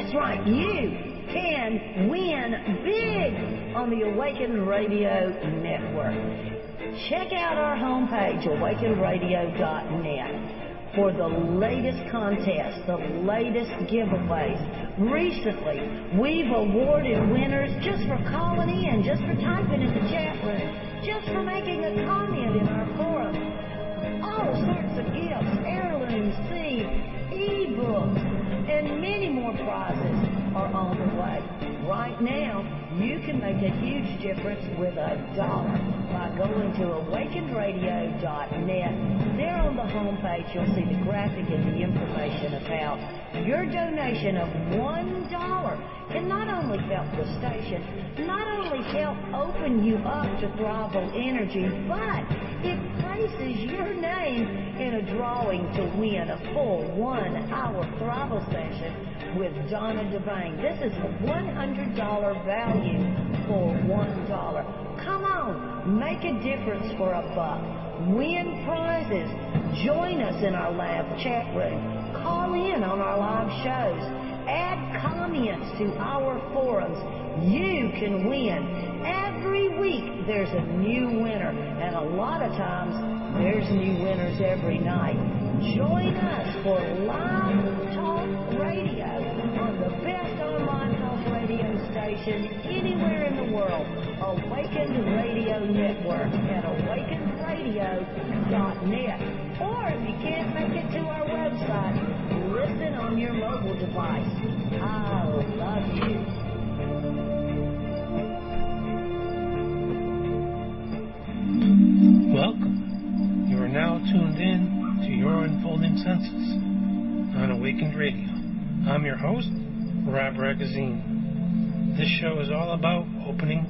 That's right, you can win big on the Awakened Radio Network. Check out our homepage, awakenradio.net, for the latest contests, the latest giveaways. Recently, we've awarded winners just for calling in, just for typing in the chat room, just for making a comment in our forum. All sorts of gifts, heirlooms, seeds, e-books, and many more prizes are on the way. Right now, you can make a huge difference with $1 by going to awakenedradio.net. There on the homepage, you'll see the graphic and the information about your donation of $1 can not only help the station, not only help open you up to Thrival Energy, but it places your name in a drawing to win a full 1-hour Thrival session with Donna Devane. This is a $100 value for $1. Come on, make a difference for $1. Win prizes. Join us in our live chat room. Call in on our live shows. Add comments to our forums. You can win. Every week there's a new winner, and a lot of times there's new winners every night. Join us for live talk radio on the best online talk radio station anywhere in the world, Awakened Radio Network at awakenradio.net. Or if you can't make it to our website, listen on your mobile device. I love you. Welcome. You are now tuned in to Your Unfolding Senses on Awakened Radio. I'm your host, Rob Ragazine. This show is all about opening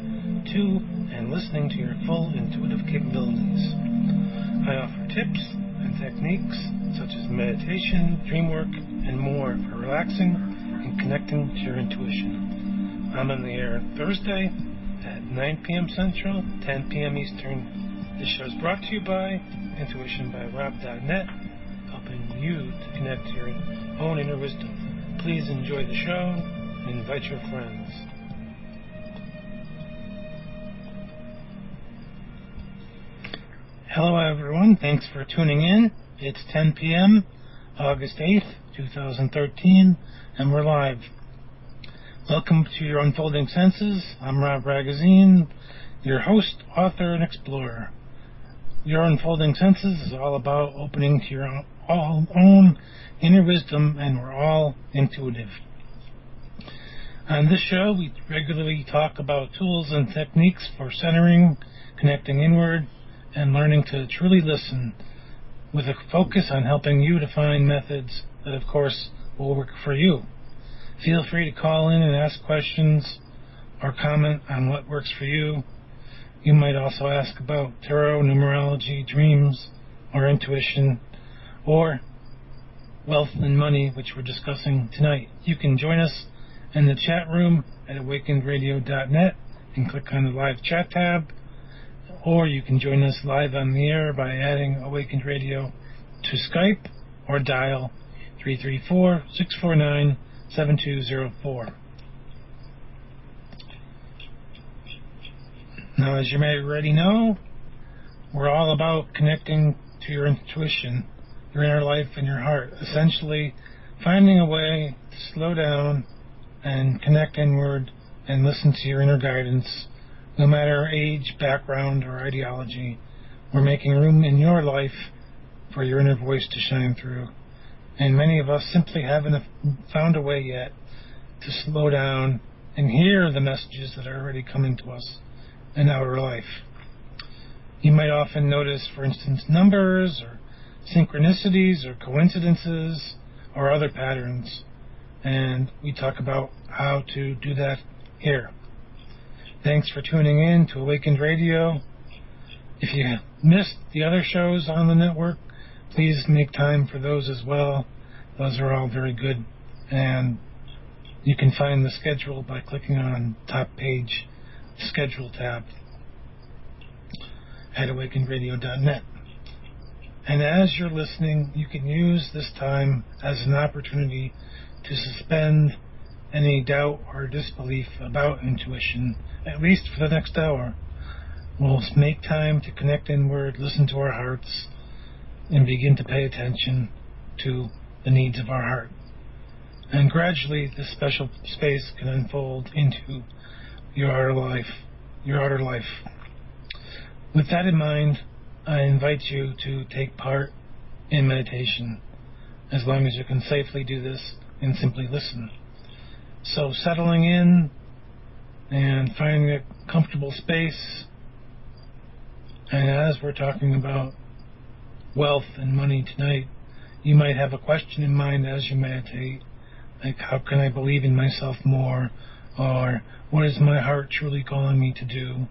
to and listening to your full intuitive capabilities. I offer tips and techniques such as meditation, dream work, and more for relaxing and connecting to your intuition. I'm on the air Thursday at 9 p.m. Central, 10 p.m. Eastern. This show is brought to you by intuitionbyrob.net, helping you to connect to your own inner wisdom. Please enjoy the show and invite your friends. Hello everyone, thanks for tuning in. It's 10 p.m., August 8th, 2013, and we're live. Welcome to Your Unfolding Senses. I'm Rob Ragazine, your host, author, and explorer. Your Unfolding Senses is all about opening to your own inner wisdom, and we're all intuitive. On this show, we regularly talk about tools and techniques for centering, connecting inward, and learning to truly listen, with a focus on helping you to find methods that, of course, will work for you. Feel free to call in and ask questions or comment on what works for you. You might also ask about tarot, numerology, dreams, or intuition, or wealth and money, which we're discussing tonight. You can join us in the chat room at awakenedradio.net and click on the live chat tab, or you can join us live on the air by adding Awakened Radio to Skype or dial 334-649-7204. Now, as you may already know, we're all about connecting to your intuition, your inner life, and your heart. Essentially, finding a way to slow down and connect inward and listen to your inner guidance. No matter age, background, or ideology, we're making room in your life for your inner voice to shine through. And many of us simply haven't found a way yet to slow down and hear the messages that are already coming to us in our life. You might often notice, for instance, numbers or synchronicities or coincidences or other patterns. And we talk about how to do that here. Thanks for tuning in to Awakened Radio. If you missed the other shows on the network, please make time for those as well. Those are all very good. And you can find the schedule by clicking on top page, schedule tab at awakenedradio.net. And as you're listening, you can use this time as an opportunity to suspend any doubt or disbelief about intuition, at least for the next hour. We'll make time to connect inward, listen to our hearts, and begin to pay attention to the needs of our heart. And gradually, this special space can unfold into your outer life. With that in mind, I invite you to take part in meditation, as long as you can safely do this and simply listen. So settling in and finding a comfortable space, and as we're talking about wealth and money tonight, you might have a question in mind as you meditate, like how can I believe in myself more, or what is my heart truly calling me to do,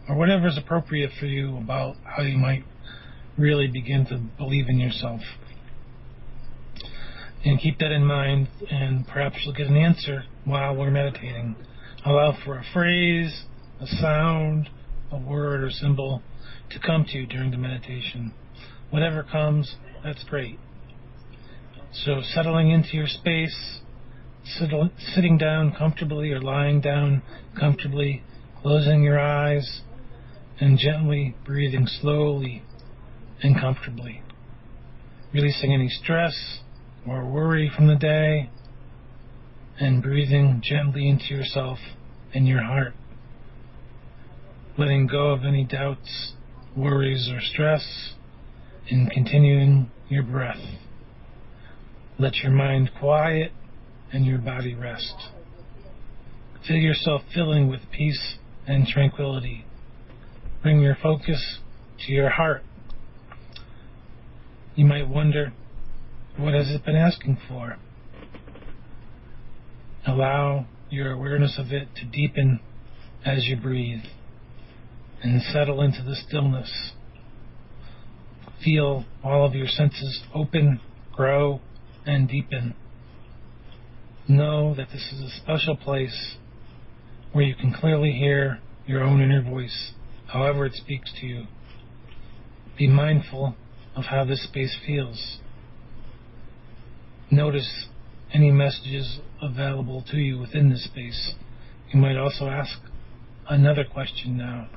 or whatever is appropriate for you about how you might really begin to believe in yourself. And keep that in mind, and perhaps you'll get an answer while we're meditating. Allow for a phrase, a sound, a word or symbol to come to you during the meditation. Whatever comes, that's great. So settling into your space, sitting down comfortably or lying down comfortably, closing your eyes, and gently breathing slowly and comfortably. Releasing any stress or worry from the day, and breathing gently into yourself and your heart. Letting go of any doubts, worries, or stress, and continuing your breath. Let your mind quiet and your body rest. Feel yourself filling with peace and tranquility. Bring your focus to your heart. You might wonder, what has it been asking for? Allow your awareness of it to deepen as you breathe, and settle into the stillness. Feel all of your senses open, grow, and deepen. Know that this is a special place where you can clearly hear your own inner voice, however it speaks to you. Be mindful of how this space feels. Notice any messages available to you within this space. You might also ask another question now.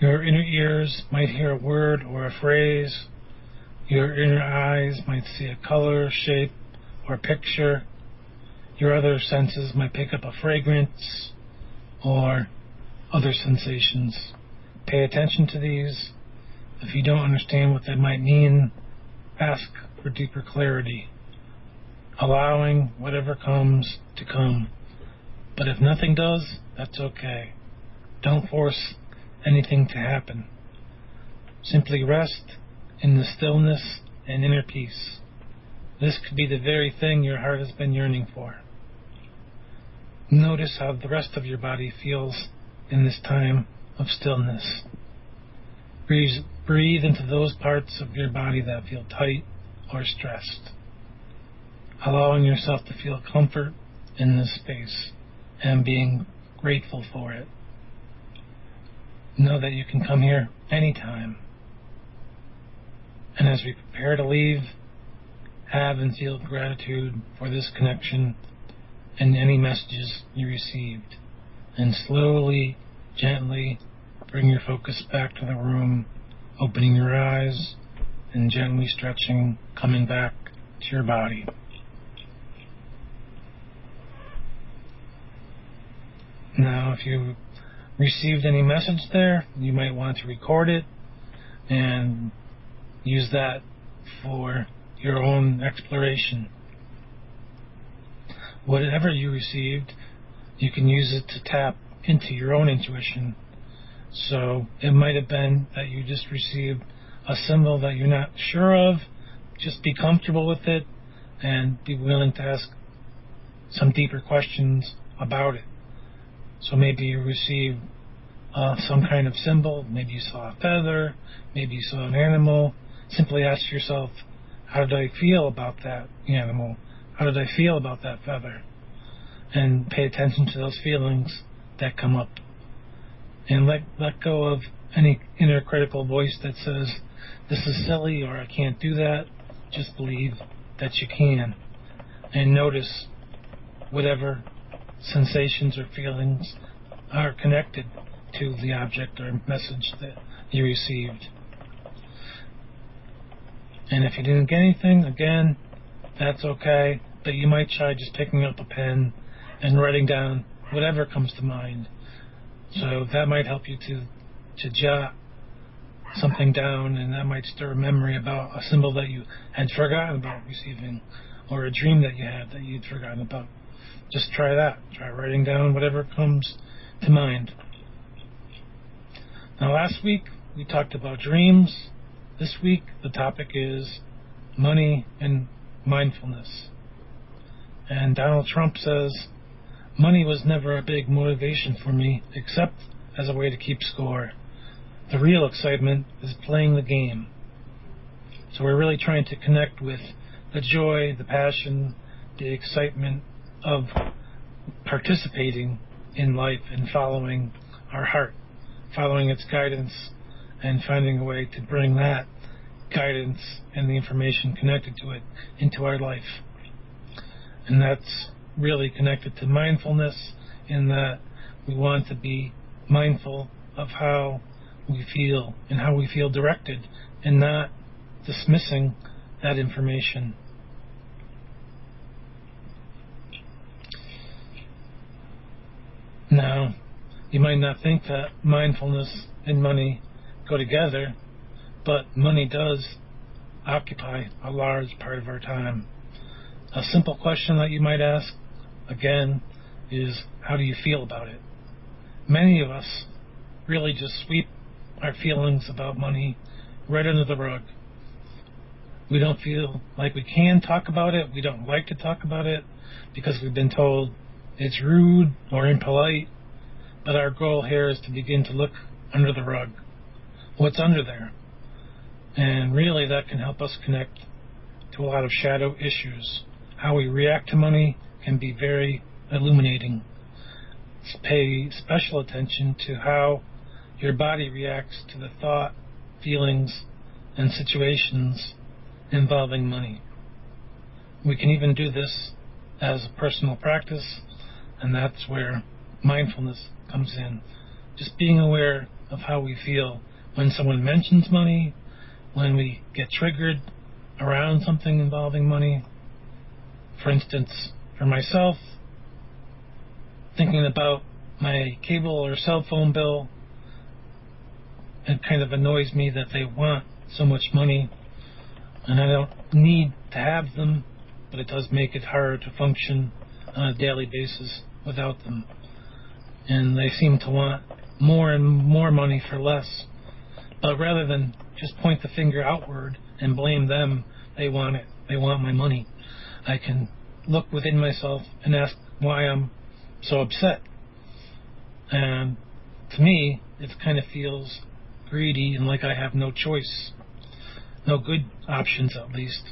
Your inner ears might hear a word or a phrase. Your inner eyes might see a color, shape, or picture. Your other senses might pick up a fragrance or other sensations. Pay attention to these. If you don't understand what they might mean, ask for deeper clarity, allowing whatever comes to come. But if nothing does, that's okay. Don't force anything to happen. Simply rest in the stillness and inner peace. This could be the very thing your heart has been yearning for. Notice how the rest of your body feels in this time of stillness. Breathe into those parts of your body that feel tight or stressed, allowing yourself to feel comfort in this space and being grateful for it. Know that you can come here anytime. And as we prepare to leave, have and feel gratitude for this connection and any messages you received. And slowly, gently bring your focus back to the room, opening your eyes and gently stretching, coming back to your body. Now, if you received any message there, you might want to record it and use that for your own exploration. Whatever you received, you can use it to tap into your own intuition. So it might have been that you just received a symbol that you're not sure of. Just be comfortable with it and be willing to ask some deeper questions about it. So maybe you received some kind of symbol, maybe you saw a feather, maybe you saw an animal. Simply ask yourself, how did I feel about that animal? How did I feel about that feather? And pay attention to those feelings that come up. And let go of any inner critical voice that says, this is silly, or I can't do that. Just believe that you can. And notice whatever sensations or feelings are connected to the object or message that you received. And if you didn't get anything, again, that's okay, but you might try just picking up a pen and writing down whatever comes to mind. So that might help you to jot something down, and that might stir a memory about a symbol that you had forgotten about receiving, or a dream that you had that you'd forgotten about. Just try that. Try writing down whatever comes to mind. Now, last week we talked about dreams. This week the topic is money and mindfulness. And Donald Trump says, money was never a big motivation for me, except as a way to keep score. The real excitement is playing the game. So we're really trying to connect with the joy, the passion, the excitement of participating in life and following our heart, following its guidance, and finding a way to bring that guidance and the information connected to it into our life. And that's really connected to mindfulness, in that we want to be mindful of how we feel and how we feel directed, and not dismissing that information. Now, you might not think that mindfulness and money go together, but money does occupy a large part of our time. A simple question that you might ask, again, is how do you feel about it? Many of us really just sweep our feelings about money right under the rug. We don't feel like we can talk about it. We don't like to talk about it because we've been told it's rude or impolite. But our goal here is to begin to look under the rug. What's under there? And really that can help us connect to a lot of shadow issues. How we react to money can be very illuminating. Pay special attention to how your body reacts to the thought, feelings, and situations involving money. We can even do this as a personal practice, and that's where mindfulness comes in. Just being aware of how we feel when someone mentions money, when we get triggered around something involving money. For instance, for myself, thinking about my cable or cell phone bill, it kind of annoys me that they want so much money, and I don't need to have them, but it does make it hard to function on a daily basis without them. And they seem to want more and more money for less. But rather than just point the finger outward and blame them, they want it, they want my money, I can look within myself and ask why I'm so upset. And to me, it kind of feels greedy and like I have no choice, no good options at least.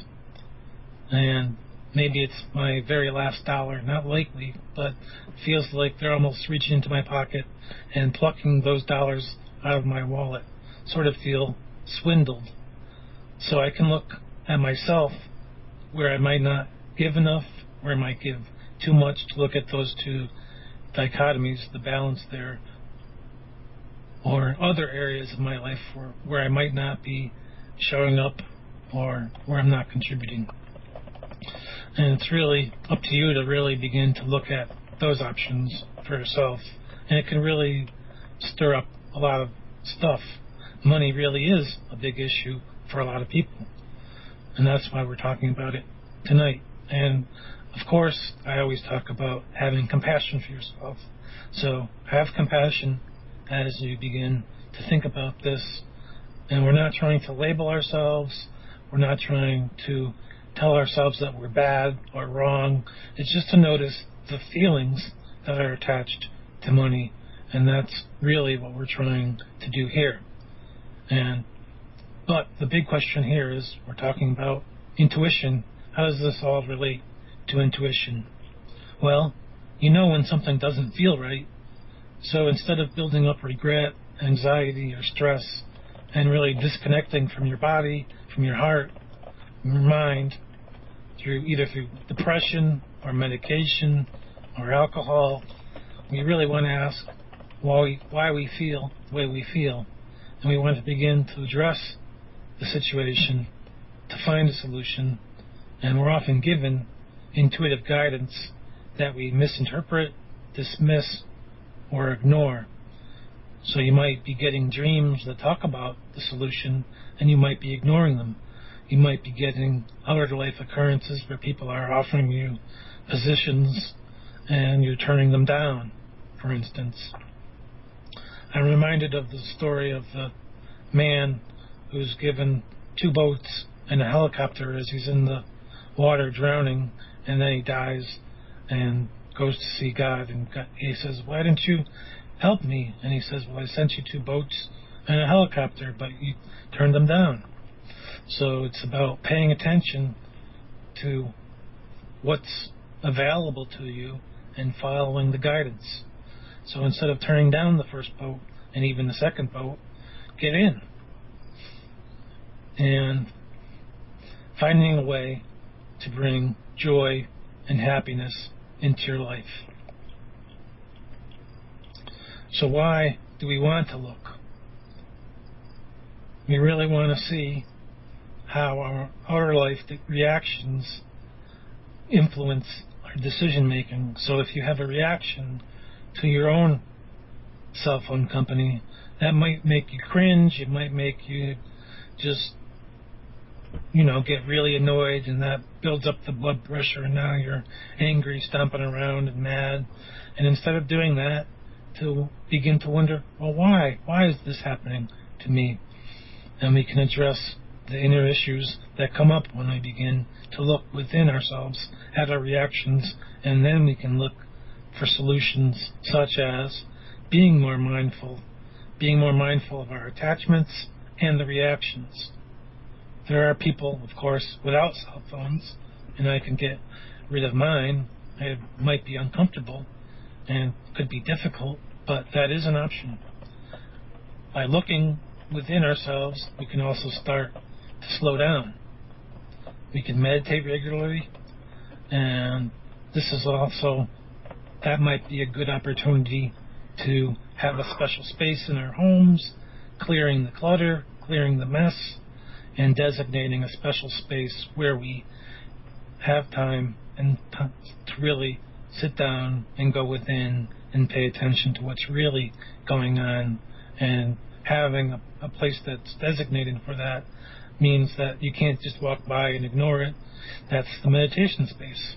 And maybe it's my very last dollar, not likely, but it feels like they're almost reaching into my pocket and plucking those dollars out of my wallet. Sort of feel swindled. So I can look at myself where I might not give enough, where I might give too much, to look at those two dichotomies, the balance there, or other areas of my life where I might not be showing up or where I'm not contributing. And it's really up to you to really begin to look at those options for yourself. And it can really stir up a lot of stuff. Money really is a big issue for a lot of people. And that's why we're talking about it tonight. And of course, I always talk about having compassion for yourself. So have compassion as you begin to think about this. And we're not trying to label ourselves. We're not trying to tell ourselves that we're bad or wrong. It's just to notice the feelings that are attached to money. And that's really what we're trying to do here. But the big question here is, we're talking about intuition. How does this all relate to intuition? Well, you know when something doesn't feel right. So instead of building up regret, anxiety, or stress, and really disconnecting from your body, from your heart, from your mind, through depression or medication or alcohol, we really want to ask why we feel the way we feel. And we want to begin to address the situation, to find a solution. And we're often given intuitive guidance that we misinterpret, dismiss, or ignore. So you might be getting dreams that talk about the solution, and you might be ignoring them. You might be getting other life occurrences where people are offering you positions and you're turning them down, for instance. I'm reminded of the story of the man who's given 2 boats and a helicopter as he's in the water drowning, and then he dies and goes to see God, and he says, "Why didn't you help me?" And he says, "Well, I sent you 2 boats and a helicopter, but you turned them down." So it's about paying attention to what's available to you and following the guidance. So instead of turning down the first boat and even the second boat, get in. And finding a way to bring joy and happiness into your life. So why do we want to look? We really want to see how our outer life reactions influence our decision making. So if you have a reaction to your own cell phone company, that might make you cringe, it might make you just get really annoyed, and that builds up the blood pressure, and now you're angry, stomping around and mad. And instead of doing that, to begin to wonder, well, why is this happening to me? And we can address the inner issues that come up when we begin to look within ourselves at our reactions, and then we can look for solutions such as being more mindful of our attachments and the reactions. There are people, of course, without cell phones, and I can get rid of mine. It might be uncomfortable and could be difficult, but that is an option. By looking within ourselves, we can also start to slow down. We can meditate regularly, and that might be a good opportunity to have a special space in our homes, clearing the clutter, clearing the mess, and designating a special space where we have time and to really sit down and go within and pay attention to what's really going on. And having a place that's designated for that means that you can't just walk by and ignore it. That's the meditation space.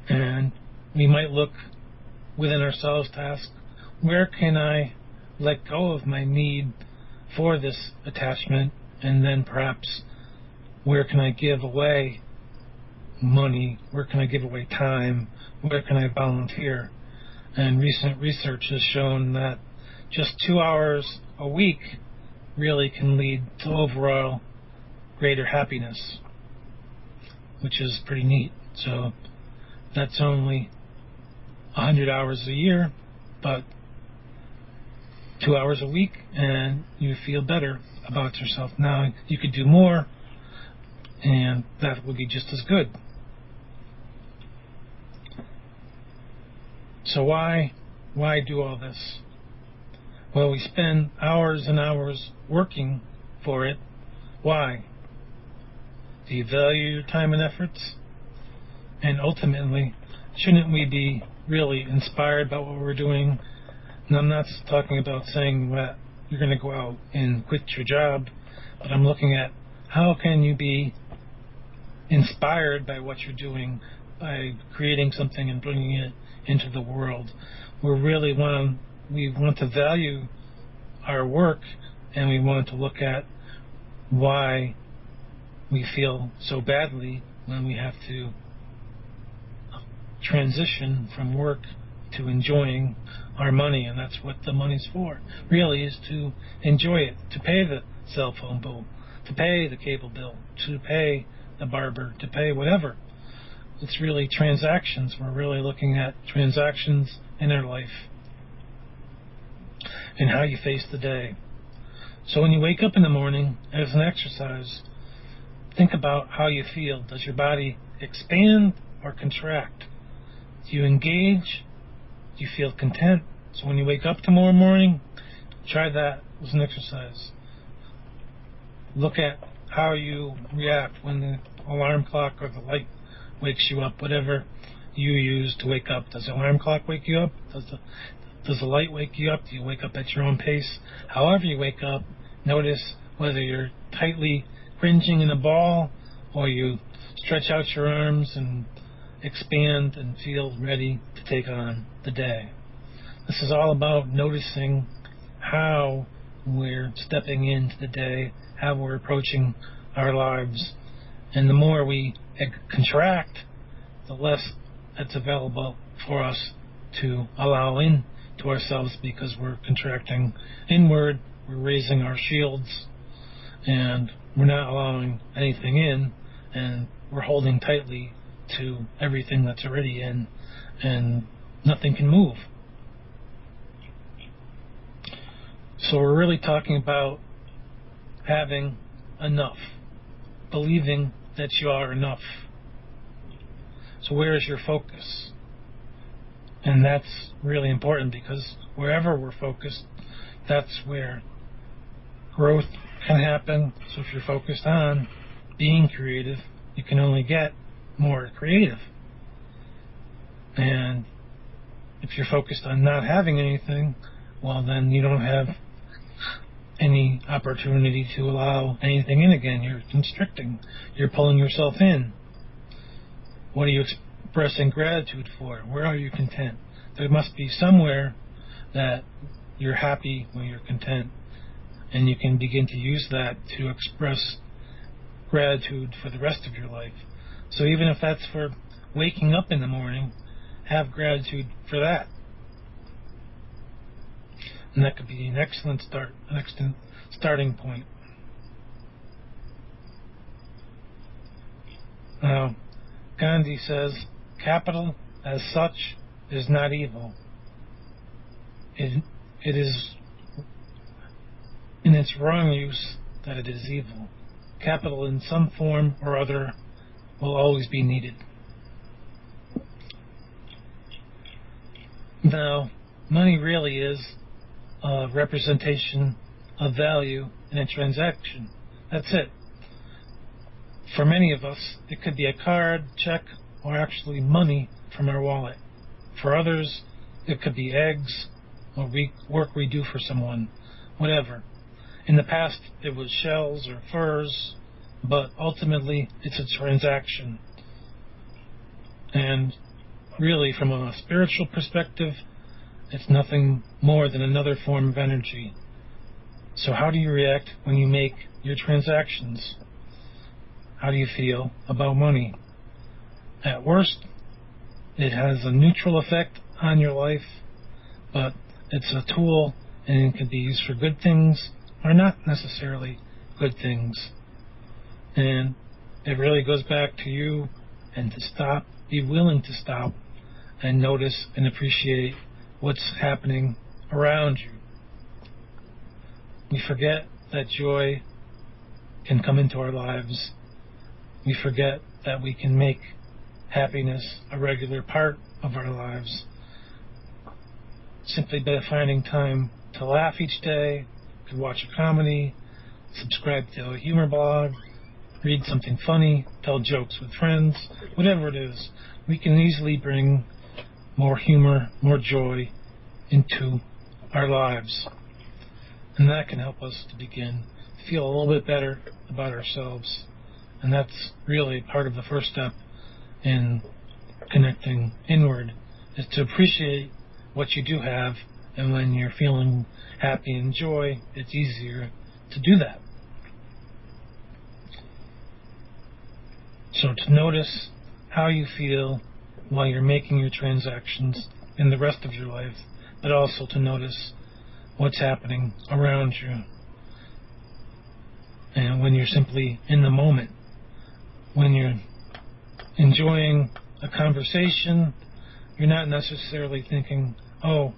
And we might look within ourselves to ask, where can I let go of my need for this attachment, and then perhaps where can I give away money, where can I give away time, where can I volunteer? And recent research has shown that just 2 hours a week really can lead to overall greater happiness, which is pretty neat. So that's only 100 hours a year, but 2 hours a week, and you feel better about yourself. Now, you could do more, and that would be just as good. So why do all this? Well, we spend hours and hours working for it. Why? Do you value your time and efforts? And ultimately, shouldn't we be really inspired by what we're doing? And I'm not talking about saying that you're going to go out and quit your job, but I'm looking at how can you be inspired by what you're doing, by creating something and bringing it into the world. We want to value our work, and we want to look at why we feel so badly when we have to transition from work to enjoying our money. And that's what the money's for, really, is to enjoy it, to pay the cell phone bill, to pay the cable bill, to pay the barber, to pay whatever. It's really transactions. We're really looking at transactions in our life and how you face the day. So when you wake up in the morning, as an exercise, think about how you feel. Does your body expand or contract? Do you engage? Do you feel content? So when you wake up tomorrow morning, try that as an exercise. Look at how you react when the alarm clock or the light wakes you up, whatever you use to wake up. Does the alarm clock wake you up? Does the light wake you up? Do you wake up at your own pace? However you wake up, notice whether you're tightly cringing in a ball or you stretch out your arms and expand and feel ready to take on the day. This is all about noticing how we're stepping into the day, how we're approaching our lives. And the more we contract, the less it's available for us to allow in to ourselves, because we're contracting inward, we're raising our shields, and we're not allowing anything in, and we're holding tightly to everything that's already in, and nothing can move. So we're really talking about having enough, believing that you are enough. So where is your focus? And that's really important, because wherever we're focused, that's where growth can happen. So if you're focused on being creative, you can only get more creative. And if you're focused on not having anything, well, then you don't have any opportunity to allow anything in again. You're constricting. You're pulling yourself in. What are you expressing gratitude for? Where are you content? There must be somewhere that you're happy when you're content, and you can begin to use that to express gratitude for the rest of your life. So even if that's for waking up in the morning, have gratitude for that. And that could be an excellent starting point. Now, Gandhi says, capital as such is not evil. It is in its wrong use that it is evil. Capital in some form or other will always be needed. Now, money really is a representation of value in a transaction. That's it. For many of us, it could be a card, check, or actually money from our wallet. For others, it could be eggs or work we do for someone, whatever. In the past, it was shells or furs, but ultimately, it's a transaction. And really, from a spiritual perspective, it's nothing more than another form of energy. So how do you react when you make your transactions? How do you feel about money? At worst, it has a neutral effect on your life, but it's a tool, and it can be used for good things or not necessarily good things. And it really goes back to you, and to stop, be willing to stop and notice and appreciate what's happening around you. We forget that joy can come into our lives. We forget that we can make happiness a regular part of our lives simply by finding time to laugh each day, to watch a comedy, subscribe to a humor blog, read something funny, tell jokes with friends, whatever it is. We can easily bring more humor, more joy into our lives. And that can help us to begin to feel a little bit better about ourselves. And that's really part of the first step in connecting inward, is to appreciate what you do have. And when you're feeling happy and joy, it's easier to do that. So to notice how you feel while you're making your transactions in the rest of your life, but also to notice what's happening around you. And when you're simply in the moment, when you're enjoying a conversation, you're not necessarily thinking, oh,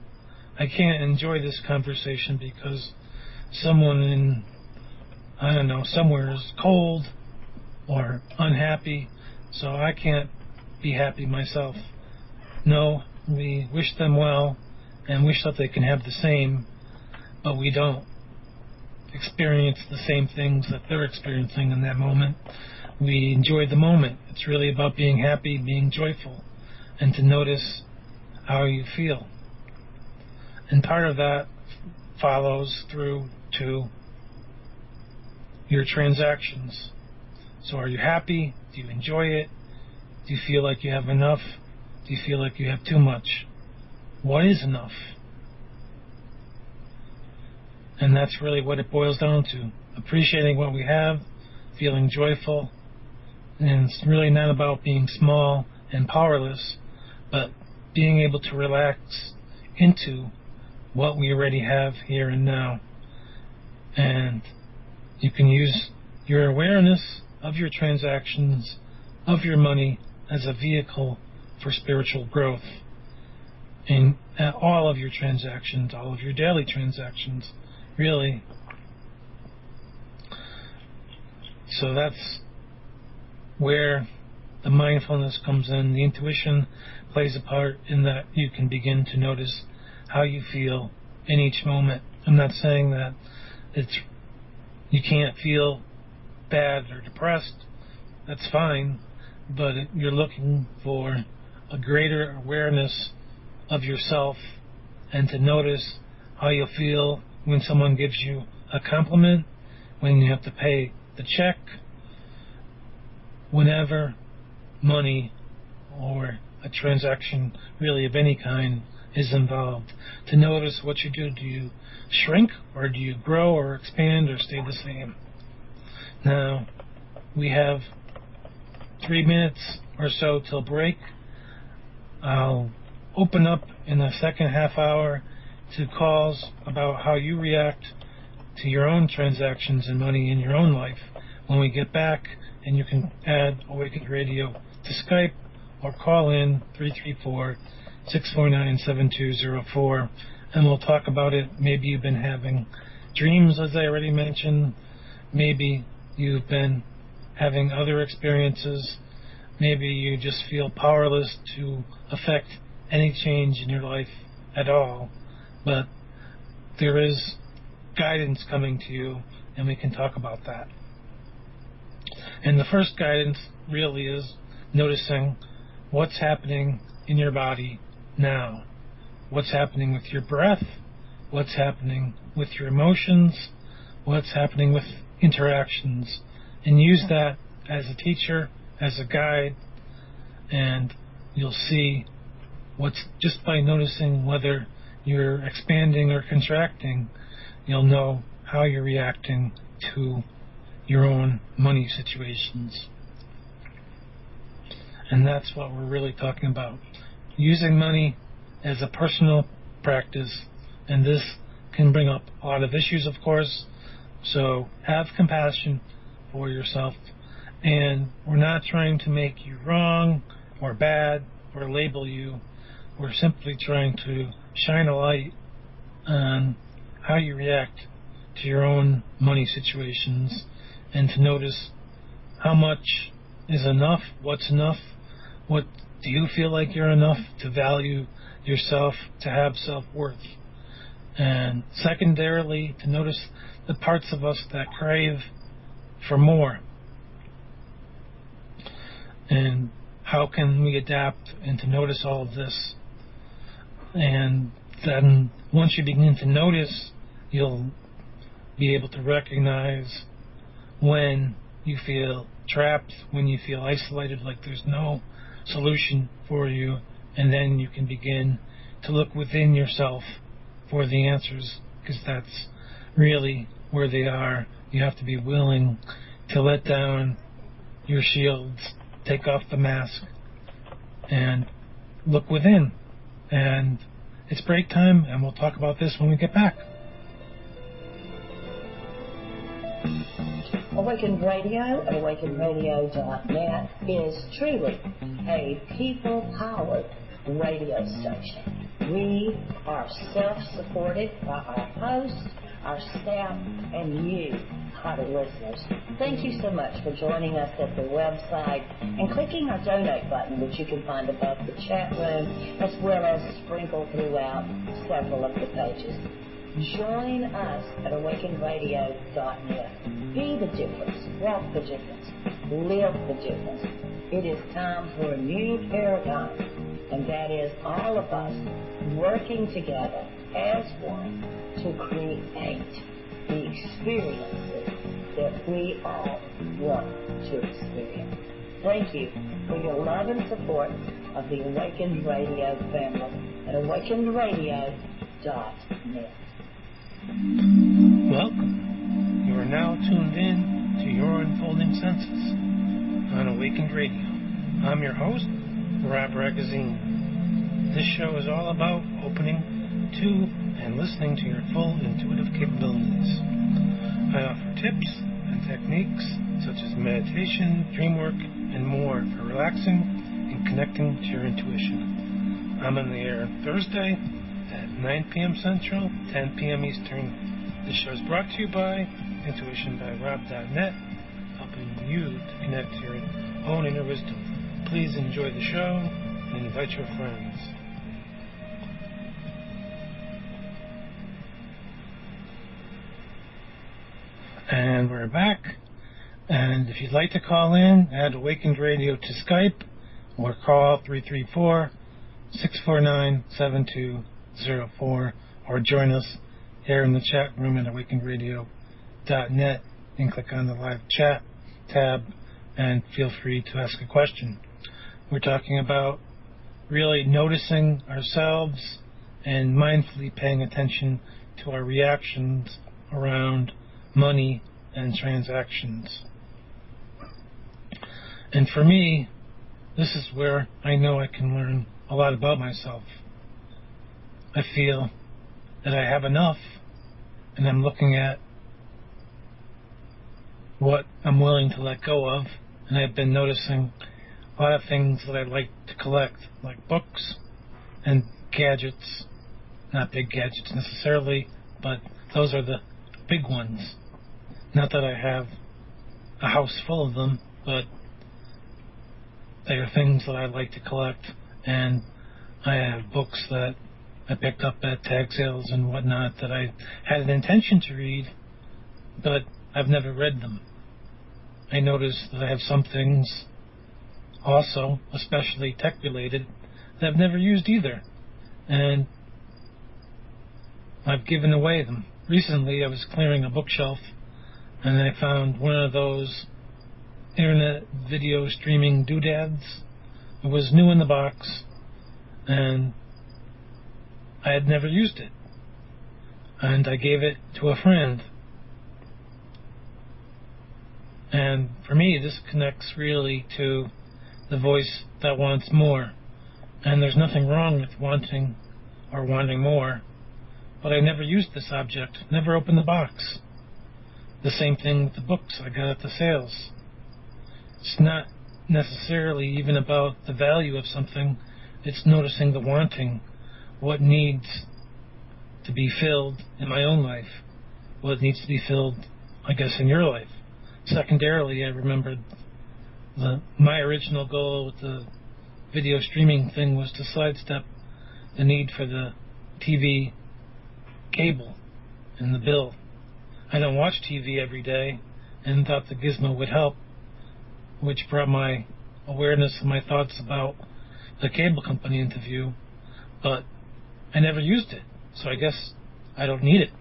I can't enjoy this conversation because someone in, somewhere is cold, or unhappy, so I can't be happy myself. No, we wish them well and wish that they can have the same, but we don't experience the same things that they're experiencing in that moment. We enjoy the moment. It's really about being happy, being joyful, and to notice how you feel. And part of that follows through to your transactions. So are you happy? Do you enjoy it? Do you feel like you have enough? Do you feel like you have too much? What is enough? And that's really what it boils down to. Appreciating what we have, feeling joyful. And it's really not about being small and powerless, but being able to relax into what we already have here and now. And you can use your awareness of your transactions, of your money, as a vehicle for spiritual growth in all of your transactions, all of your daily transactions, really. So that's where the mindfulness comes in. The intuition plays a part in that you can begin to notice how you feel in each moment. I'm not saying that you can't feel bad or depressed. That's fine, but you're looking for a greater awareness of yourself and to notice how you feel when someone gives you a compliment, when you have to pay the check, whenever money or a transaction really of any kind is involved. To notice what you do. Do you shrink or do you grow or expand or stay the same? Now, we have 3 minutes or so till break. I'll open up in the second half hour to calls about how you react to your own transactions and money in your own life when we get back, and you can add Awakened Radio to Skype or call in 334-649-7204, and we'll talk about it. Maybe you've been having dreams, as I already mentioned. Maybe you've been having other experiences. Maybe you just feel powerless to affect any change in your life at all. But there is guidance coming to you, and we can talk about that. And the first guidance really is noticing what's happening in your body now. What's happening with your breath, what's happening with your emotions, what's happening with interactions. And use that as a teacher, as a guide, and you'll see what's just by noticing whether you're expanding or contracting, you'll know how you're reacting to your own money situations. And that's what we're really talking about. Using money as a personal practice, and this can bring up a lot of issues, of course, so have compassion for yourself. And we're not trying to make you wrong or bad or label you. We're simply trying to shine a light on how you react to your own money situations, and to notice how much is enough, what's enough, what do you feel like you're enough to value yourself, to have self-worth. And secondarily, to notice the parts of us that crave for more. And how can we adapt and to notice all of this? And then once you begin to notice, you'll be able to recognize when you feel trapped, when you feel isolated, like there's no solution for you, and then you can begin to look within yourself for the answers, because that's really where they are. You have to be willing to let down your shields, take off the mask, and look within. And it's break time, and we'll talk about this when we get back. Awakened Radio at awakenradio.net is truly a people-powered radio station. We are self-supported by our hosts, our staff, and you, our listeners. Thank you so much for joining us at the website and clicking our donate button, which you can find above the chat room, as well as sprinkled throughout several of the pages. Join us at awakenradio.net. Be the difference, walk the difference, live the difference. It is time for a new paradigm, and that is all of us working together as one to create the experiences that we all want to experience. Thank you for your love and support of the Awakened Radio family at awakenedradio.net. Welcome. You are now tuned in to Your Unfolding Senses on Awakened Radio. I'm your host, Rob Ragazine. This show is all about opening to and listening to your full intuitive capabilities. I offer tips and techniques such as meditation, dream work, and more for relaxing and connecting to your intuition. I'm on the air Thursday at 9 p.m. Central, 10 p.m. Eastern. This show is brought to you by intuitionbyrob.net, helping you to connect to your own inner wisdom. Please enjoy the show and invite your friends. And we're back. And if you'd like to call in, add Awakened Radio to Skype or call 334-649-7204 or join us here in the chat room at awakenradio.net and click on the live chat tab and feel free to ask a question. We're talking about really noticing ourselves and mindfully paying attention to our reactions around money and transactions. And for me, this is where I know I can learn a lot about myself. I feel that I have enough, and I'm looking at what I'm willing to let go of, and I've been noticing a lot of things that I like to collect, like books and gadgets. Not big gadgets necessarily, but those are the big ones. Not that I have a house full of them, but they are things that I like to collect, and I have books that I picked up at tag sales and whatnot that I had an intention to read, but I've never read them. I noticed that I have some things also, especially tech-related, that I've never used either, and I've given away them. Recently, I was clearing a bookshelf, and I found one of those internet video streaming doodads. It was new in the box, and I had never used it. And I gave it to a friend. And for me, this connects really to the voice that wants more. And there's nothing wrong with wanting more. But I never used this object, never opened the box. The same thing with the books I got at the sales. It's not necessarily even about the value of something. It's noticing the wanting, what needs to be filled in my own life, what needs to be filled, I guess, in your life. Secondarily, I remembered my original goal with the video streaming thing was to sidestep the need for the TV cable and the bill. I don't watch TV every day and thought the gizmo would help, which brought my awareness and my thoughts about the cable company into view, but I never used it, so I guess I don't need it.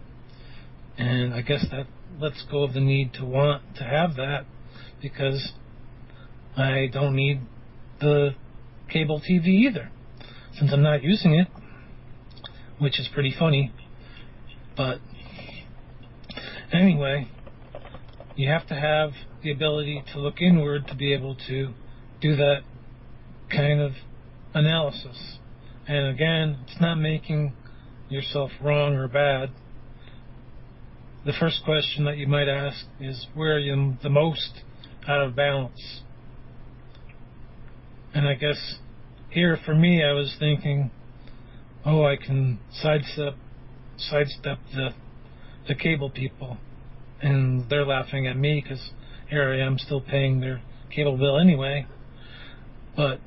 And I guess that lets go of the need to want to have that, because I don't need the cable TV either, since I'm not using it, which is pretty funny. But anyway, you have to have the ability to look inward to be able to do that kind of analysis. And again, it's not making yourself wrong or bad. The first question that you might ask is, where are you the most out of balance? And I guess here for me, I was thinking, I can sidestep the the cable people, and they're laughing at me because here I am still paying their cable bill anyway. But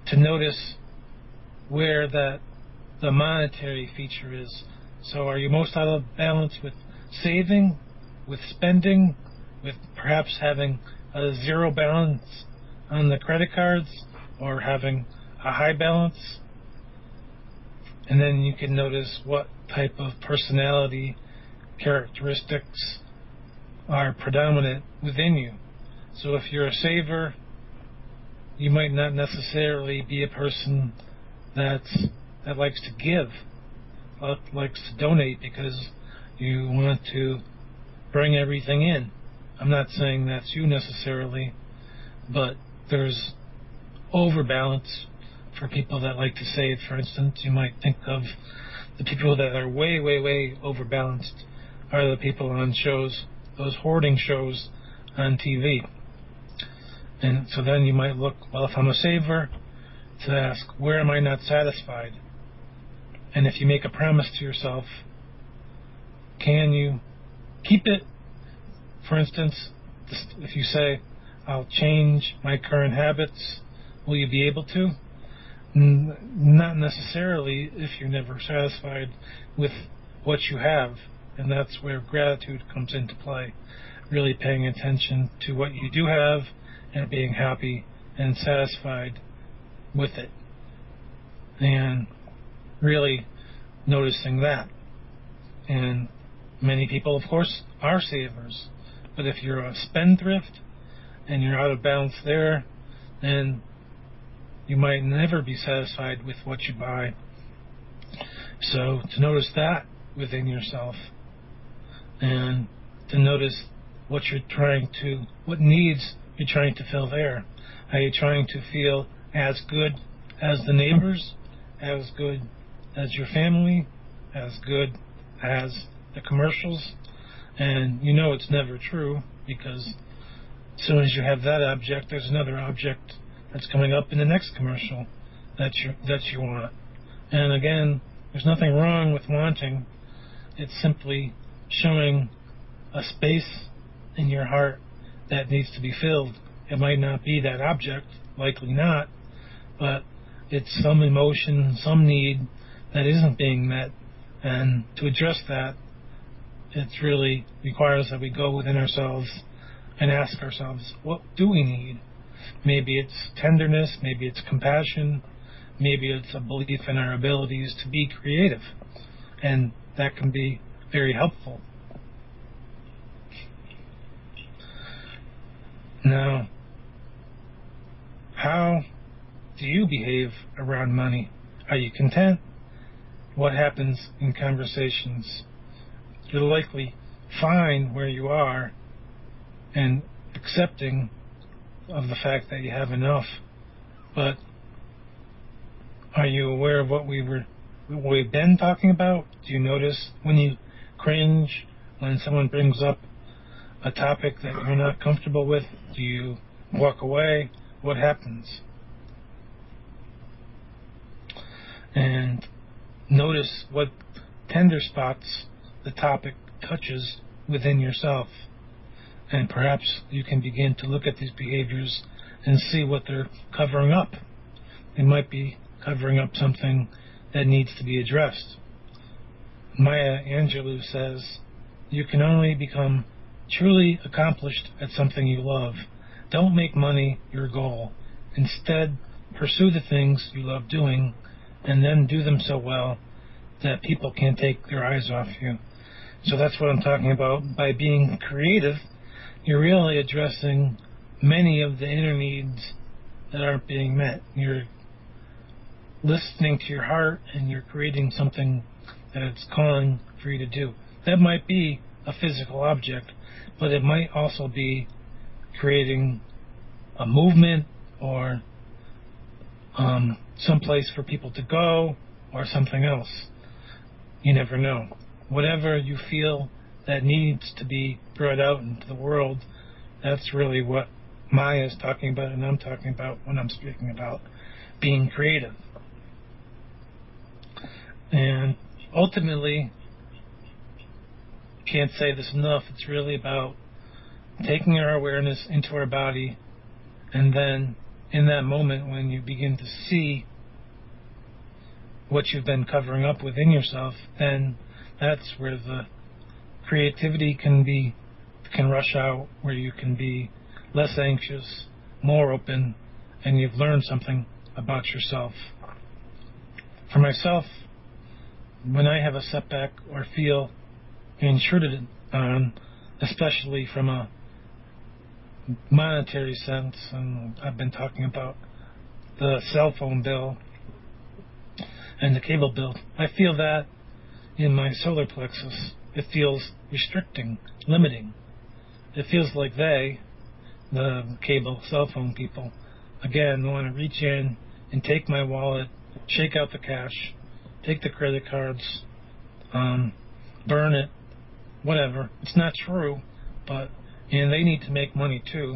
to notice where the monetary feature is. So are you most out of balance with saving, with spending, with perhaps having a zero balance on the credit cards, or having a high balance? And then you can notice what type of personality characteristics are predominant within you. So if you're a saver, you might not necessarily be a person that likes to give, likes to donate because you want to bring everything in. I'm not saying that's you necessarily, but there's overbalance for people that like to save. For instance, you might think of the people that are way, way, way overbalanced are the people on shows, those hoarding shows on TV. And so then you might look, well, if I'm a saver, to ask, where am I not satisfied? And if you make a promise to yourself, can you keep it? For instance, if you say, I'll change my current habits, will you be able to? Not necessarily if you're never satisfied with what you have. And that's where gratitude comes into play. Really paying attention to what you do have and being happy and satisfied with it. And really noticing that. And many people, of course, are savers. But if you're a spendthrift and you're out of balance there, then you might never be satisfied with what you buy. So to notice that within yourself, and to notice what needs you're trying to fill there. Are you trying to feel as good as the neighbors, as good as your family, as good as the commercials? And you know it's never true, because as soon as you have that object, there's another object that's coming up in the next commercial that you want. And again, there's nothing wrong with wanting. It's simply showing a space in your heart that needs to be filled. It might not be that object, likely not, but it's some emotion, some need that isn't being met. And to address that, it really requires that we go within ourselves and ask ourselves, what do we need? Maybe it's tenderness, maybe it's compassion, maybe it's a belief in our abilities to be creative. And that can be very helpful. Now, how do you behave around money? Are you content? What happens in conversations? You're likely fine where you are and accepting of the fact that you have enough, but are you aware of what we've been talking about? Do you notice when you cringe when someone brings up a topic that you're not comfortable with? Do you walk away? What happens? And notice what tender spots the topic touches within yourself. And perhaps you can begin to look at these behaviors and see what they're covering up. They might be covering up something that needs to be addressed. Maya Angelou says, you can only become truly accomplished at something you love. Don't make money your goal. Instead, pursue the things you love doing, and then do them so well that people can't take their eyes off you. So that's what I'm talking about. By being creative, you're really addressing many of the inner needs that aren't being met. You're listening to your heart, and you're creating something that it's calling for you to do. That might be a physical object, but it might also be creating a movement, or some place for people to go, or something else. You never know. Whatever you feel that needs to be brought out into the world, that's really what Maya is talking about, and I'm talking about when I'm speaking about being creative. And ultimately, can't say this enough. It's really about taking our awareness into our body, and then in that moment when you begin to see what you've been covering up within yourself, then that's where the creativity can rush out, where you can be less anxious, more open, and you've learned something about yourself. For myself, when I have a setback or feel intruded on, especially from a monetary sense, and I've been talking about the cell phone bill and the cable bill, I feel that in my solar plexus. It feels restricting, limiting. It feels like they, the cable cell phone people, again, want to reach in and take my wallet, shake out the cash, take the credit cards, burn it, whatever. It's not true, but they need to make money too,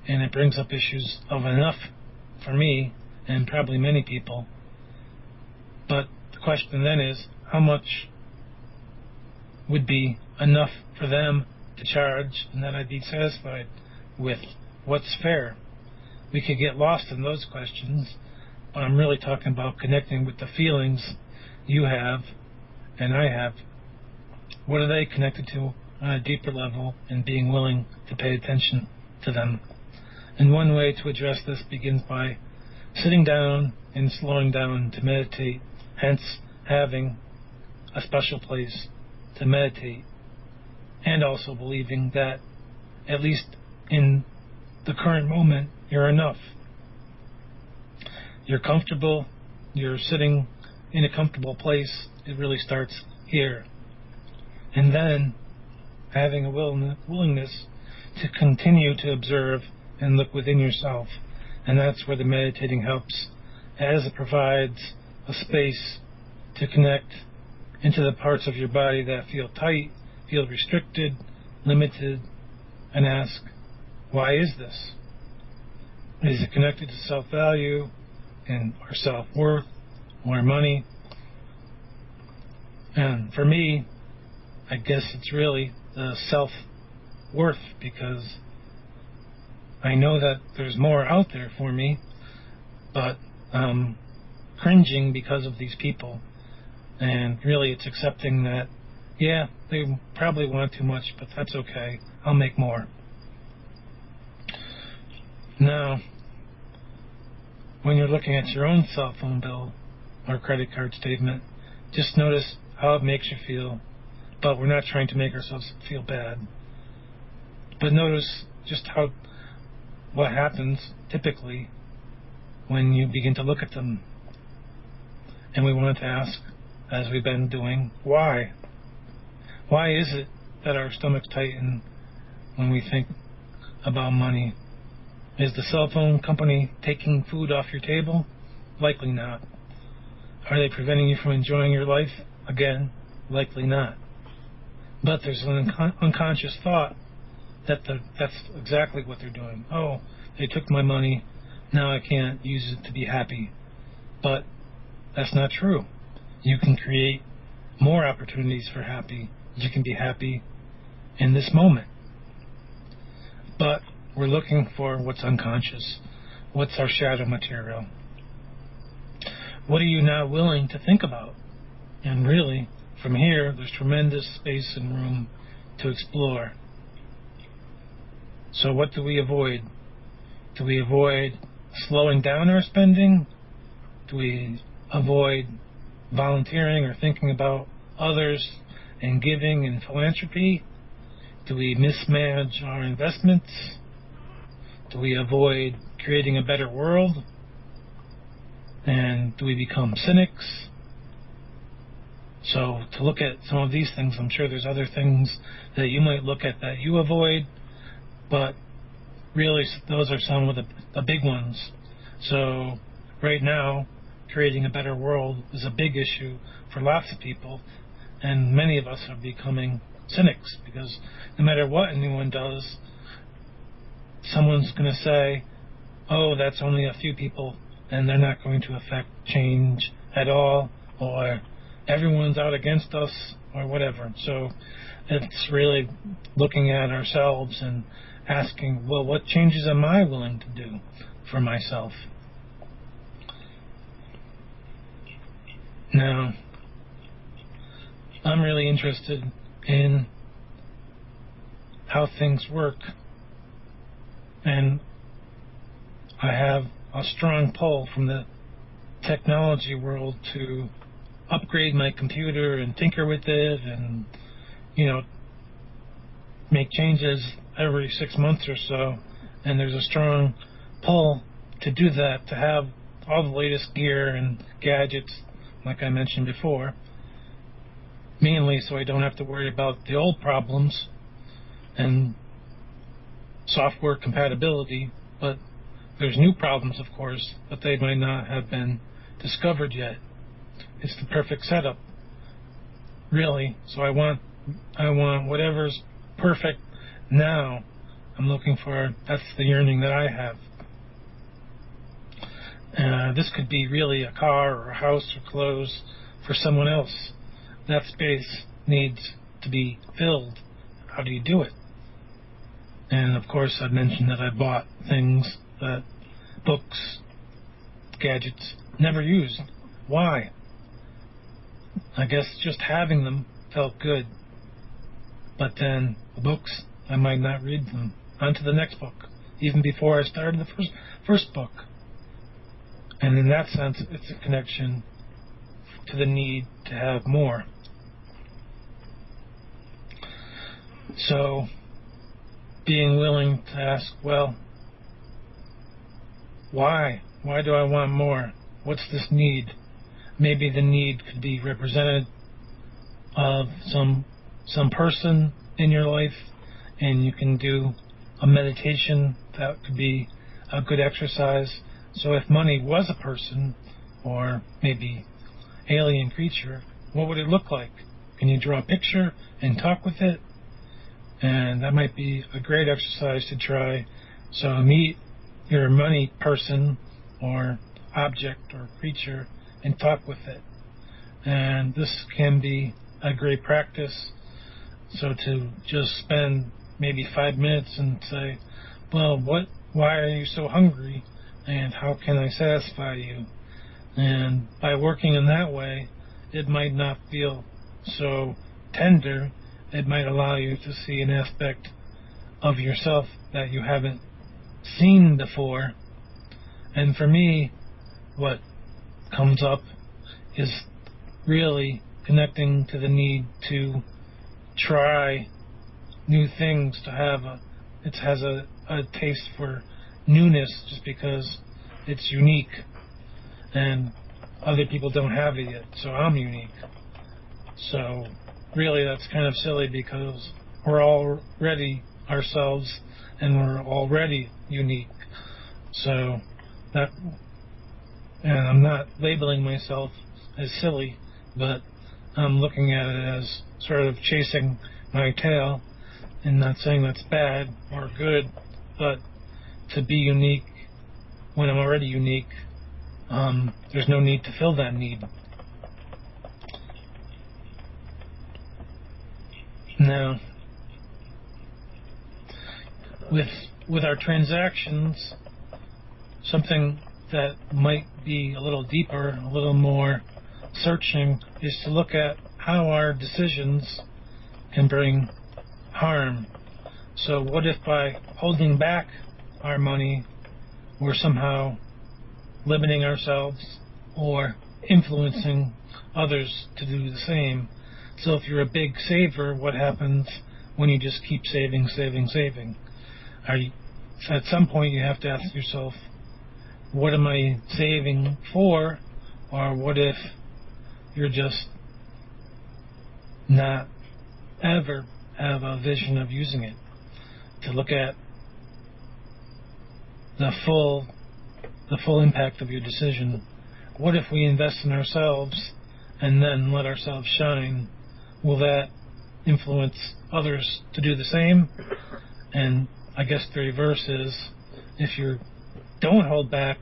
and it brings up issues of enough for me and probably many people. But the question then is, how much would be enough for them to charge and that I'd be satisfied with? What's fair? We could get lost in those questions, but I'm really talking about connecting with the feelings you have and I have. What are they connected to on a deeper level, and being willing to pay attention to them? And one way to address this begins by sitting down and slowing down to meditate, hence having a special place to meditate, and also believing that at least in the current moment you're enough. You're comfortable, you're sitting in a comfortable place. It really starts here. And then having a willingness to continue to observe and look within yourself. And that's where the meditating helps, as it provides a space to connect into the parts of your body that feel tight, feel restricted, limited, and ask, why is this? Is it connected to self-value and or self-worth or money? And for me, I guess it's really the self-worth, because I know that there's more out there for me, but I'm cringing because of these people. And really it's accepting that, yeah, they probably want too much, but that's okay. I'll make more. Now, when you're looking at your own cell phone bill or credit card statement, just notice how it makes you feel. But we're not trying to make ourselves feel bad. But notice just what happens typically when you begin to look at them. And we wanted to ask, as we've been doing, why? Why is it that our stomachs tighten when we think about money? Is the cell phone company taking food off your table? Likely not. Are they preventing you from enjoying your life? Again, likely not. But there's an unconscious thought that that's exactly what they're doing. Oh, they took my money, now I can't use it to be happy. But that's not true. You can create more opportunities for happy. You can be happy in this moment. But we're looking for what's unconscious. What's our shadow material? What are you not willing to think about? And really, from here, there's tremendous space and room to explore. So what do we avoid? Do we avoid slowing down our spending? Do we avoid volunteering or thinking about others and giving and philanthropy? Do we mismanage our investments? Do we avoid creating a better world? And do we become cynics? So to look at some of these things, I'm sure there's other things that you might look at that you avoid, but really those are some of the big ones. So right now, creating a better world is a big issue for lots of people, and many of us are becoming cynics, because no matter what anyone does, someone's going to say, oh, that's only a few people, and they're not going to affect change at all, or everyone's out against us, or whatever. So It's really looking at ourselves and asking, well, what changes am I willing to do for myself? Now, I'm really interested in how things work, and I have a strong pull from the technology world to upgrade my computer and tinker with it and, make changes every 6 months or so. And there's a strong pull to do that, to have all the latest gear and gadgets, like I mentioned before, mainly so I don't have to worry about the old problems and software compatibility, but there's new problems, of course, but they might not have been discovered yet. It's the perfect setup, really. So I want whatever's perfect now. I'm looking for, that's the yearning that I have. This could be really a car or a house or clothes for someone else. That space needs to be filled. How do you do it? And of course, I've mentioned that I bought things, that books, gadgets, never used. Why? I guess just having them felt good. But then the books, I might not read them. On to the next book, even before I started the first book. And in that sense, it's a connection to the need to have more. So, being willing to ask, well, why? Why do I want more? What's this need? Maybe the need could be represented of some person in your life, and you can do a meditation. That could be a good exercise. So if money was a person, or maybe alien creature, what would it look like? Can you draw a picture and talk with it? And that might be a great exercise to try. So meet your money person or object or creature and talk with it. And this can be a great practice. So to just spend maybe 5 minutes and say, well, why are you so hungry? And how can I satisfy you? And by working in that way, it might not feel so tender. It might allow you to see an aspect of yourself that you haven't seen before. And for me, what comes up is really connecting to the need to try new things, to have it has a taste for newness just because it's unique and other people don't have it yet, so I'm unique. So really that's kind of silly because we're already ourselves and we're already unique. So that, and I'm not labeling myself as silly, but I'm looking at it as sort of chasing my tail, and not saying that's bad or good, but to be unique when I'm already unique, there's no need to fill that need. Now, with our transactions, something that might be a little deeper, a little more searching, is to look at how our decisions can bring harm. So what if by holding back our money, we're somehow limiting ourselves or influencing others to do the same? So if you're a big saver, what happens when you just keep saving? At some point you have to ask yourself, what am I saving for? Or what if you're just not ever have a vision of using it? To look at the full impact of your decision. What if we invest in ourselves and then let ourselves shine? Will that influence others to do the same? And I guess the reverse is, if you don't hold back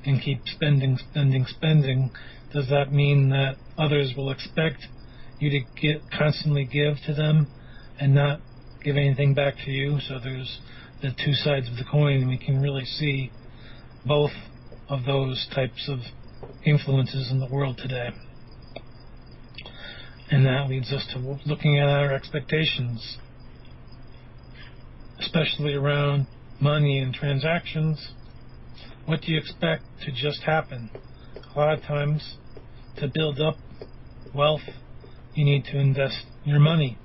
and keep spending, does that mean that others will expect you to constantly give to them and not give anything back to you. So there's the two sides of the coin, and we can really see both of those types of influences in the world today. And that leads us to looking at our expectations, especially around money and transactions. What do you expect to just happen? A lot of times, to build up wealth, you need to invest your money.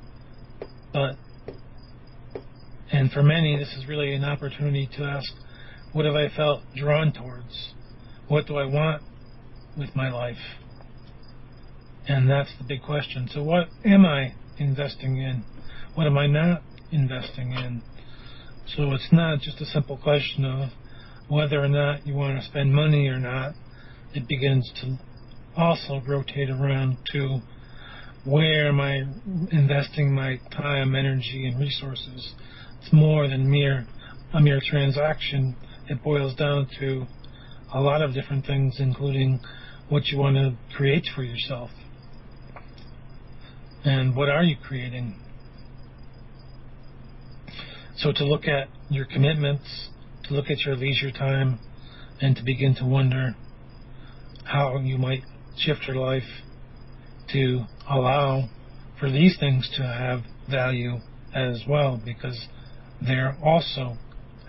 And for many, this is really an opportunity to ask, what have I felt drawn towards? What do I want with my life? And that's the big question. So what am I investing in? What am I not investing in? So it's not just a simple question of whether or not you want to spend money or not. It begins to also rotate around to where am I investing my time, energy, and resources. It's more than a mere transaction. It boils down to a lot of different things, including what you want to create for yourself. And what are you creating? So to look at your commitments, to look at your leisure time, and to begin to wonder how you might shift your life to allow for these things to have value as well, because they also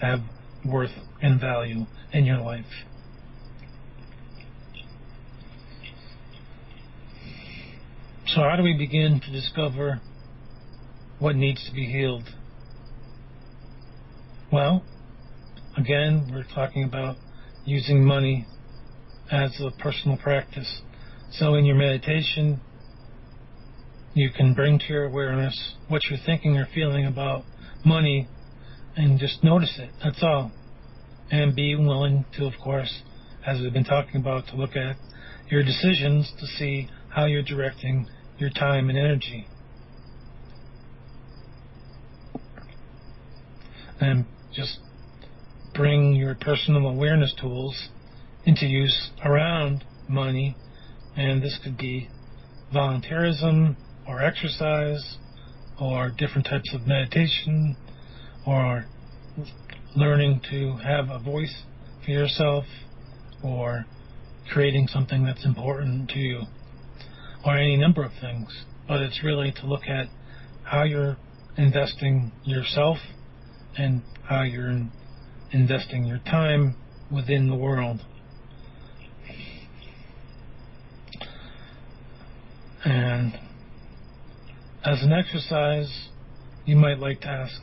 have worth and value in your life. So how do we begin to discover what needs to be healed? Well, again, we're talking about using money as a personal practice. So in your meditation, you can bring to your awareness what you're thinking or feeling about money and just notice it. That's all. And be willing to, of course, as we've been talking about, to look at your decisions to see how you're directing your time and energy. And just bring your personal awareness tools into use around money, and this could be volunteerism or exercise or different types of meditation or learning to have a voice for yourself or creating something that's important to you, or any number of things. But it's really to look at how you're investing yourself and how you're investing your time within the world. And as an exercise, you might like to ask,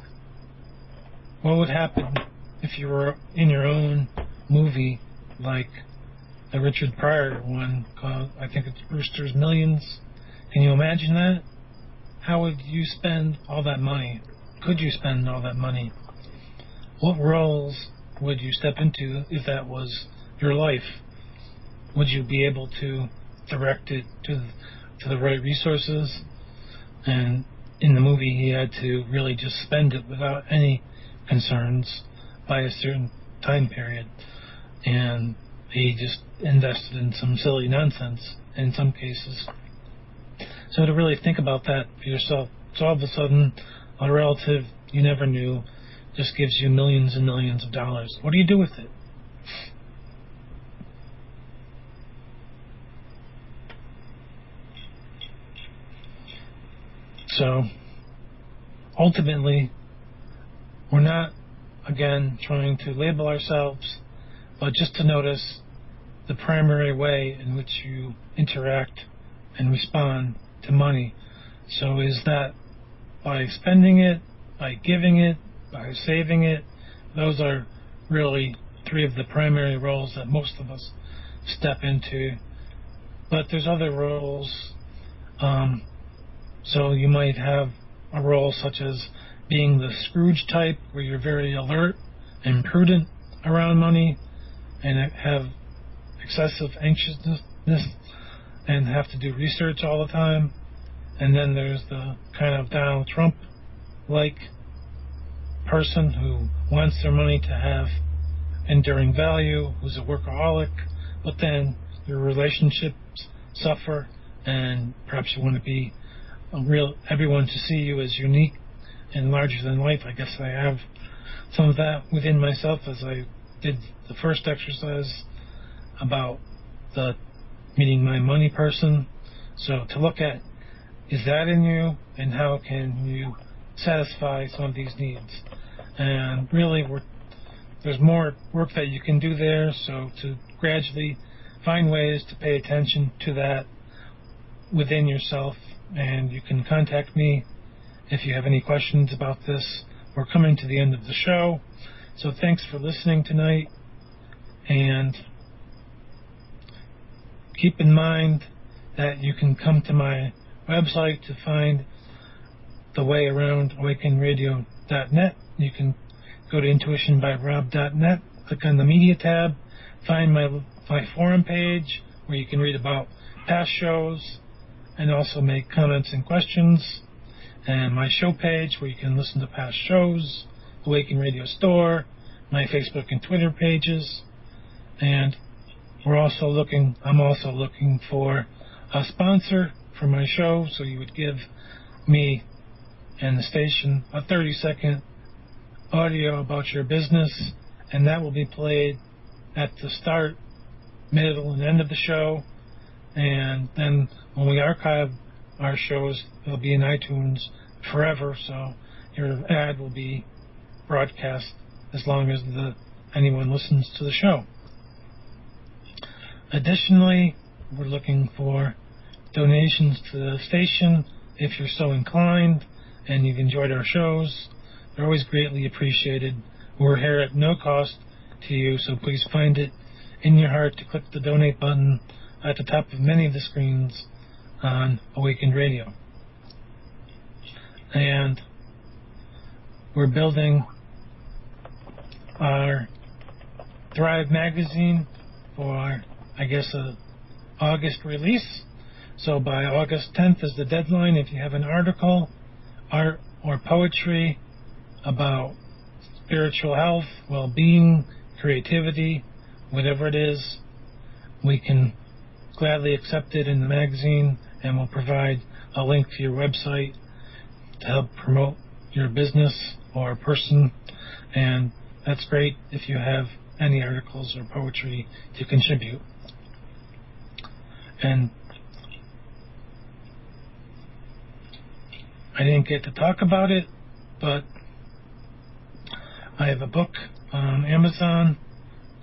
what would happen if you were in your own movie, like the Richard Pryor one called, I think it's Brewster's Millions? Can you imagine that? How would you spend all that money? Could you spend all that money? What roles would you step into if that was your life? Would you be able to direct it to the right resources? And in the movie, he had to really just spend it without any concerns by a certain time period. And he just invested in some silly nonsense in some cases. So to really think about that for yourself, so all of a sudden, a relative you never knew just gives you millions and millions of dollars. What do you do with it? So, ultimately, we're not, again, trying to label ourselves, but just to notice the primary way in which you interact and respond to money. So is that by spending it, by giving it, by saving it? Those are really three of the primary roles that most of us step into. But there's other roles. So you might have a role such as being the Scrooge type, where you're very alert and prudent around money and have excessive anxiousness and have to do research all the time. And then there's the kind of Donald Trump-like person who wants their money to have enduring value, who's a workaholic, but then your relationships suffer, and perhaps you want to be everyone to see you as unique and larger than life. I guess I have some of that within myself, as I did the first exercise about the meeting my money person. So to look at, is that in you, and how can you satisfy some of these needs? And really, there's more work that you can do there, so to gradually find ways to pay attention to that within yourself. And you can contact me if you have any questions about this. We're coming to the end of the show, so thanks for listening tonight, and keep in mind that you can come to my website to find the way around awakenradio.net. You can go to intuitionbyrob.net, click on the media tab, find my forum page where you can read about past shows and also make comments and questions, and my show page where you can listen to past shows, Awaken Radio Store, my Facebook and Twitter pages. And I'm also looking for a sponsor for my show, so you would give me and the station a 30-second audio about your business, and that will be played at the start, middle, and end of the show. And then when we archive our shows, they'll be in iTunes forever, so your ad will be broadcast as long as anyone listens to the show. Additionally, we're looking for donations to the station if you're so inclined and you've enjoyed our shows. They're always greatly appreciated. We're here at no cost to you, so please find it in your heart to click the donate button at the top of many of the screens on Awakened Radio. And we're building our Thrive magazine for, I guess, a August release. So by August 10th is the deadline. If you have an article, art, or poetry about spiritual health, well-being, creativity, whatever it is, we can gladly accept it in the magazine, and we'll provide a link to your website to help promote your business or person. And that's great if you have any articles or poetry to contribute. And I didn't get to talk about it, but I have a book on Amazon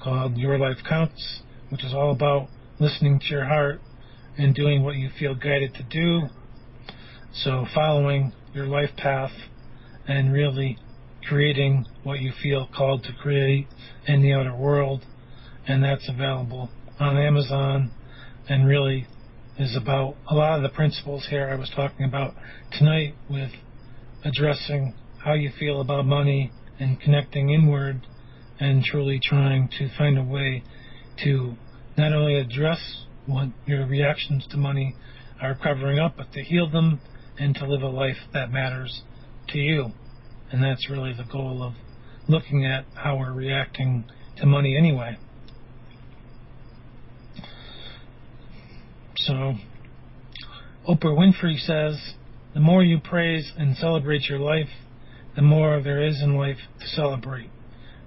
called Your Life Counts, which is all about listening to your heart and doing what you feel guided to do. So following your life path and really creating what you feel called to create in the outer world. And that's available on Amazon, and really is about a lot of the principles here I was talking about tonight, with addressing how you feel about money and connecting inward and truly trying to find a way to not only address what your reactions to money are covering up, but to heal them and to live a life that matters to you. And that's really the goal of looking at how we're reacting to money anyway. So, Oprah Winfrey says, the more you praise and celebrate your life, the more there is in life to celebrate.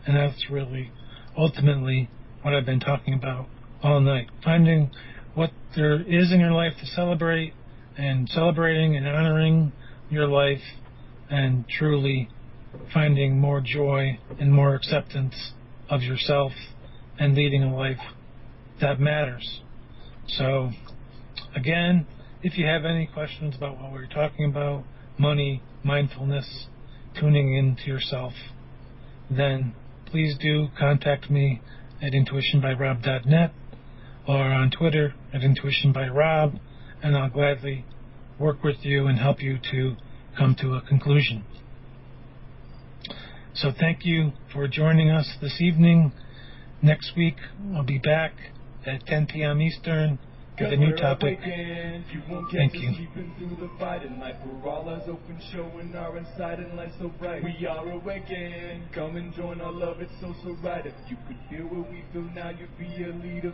And that's really ultimately what I've been talking about all night. Finding what there is in your life to celebrate, and celebrating and honoring your life, and truly finding more joy and more acceptance of yourself and leading a life that matters. So, again, if you have any questions about what we're talking about, money, mindfulness, tuning into yourself, then please do contact me at intuitionbyrob.net or on Twitter at intuitionbyrob, and I'll gladly work with you and help you to come to a conclusion. So thank you for joining us this evening. Next week I'll be back at 10 p.m. Eastern with a new topic. Thank you. We're all eyes open, showing our inside and light so bright. We are awakened. Come and join our love, it's so right. If you could feel what we feel now, you'd be a leader.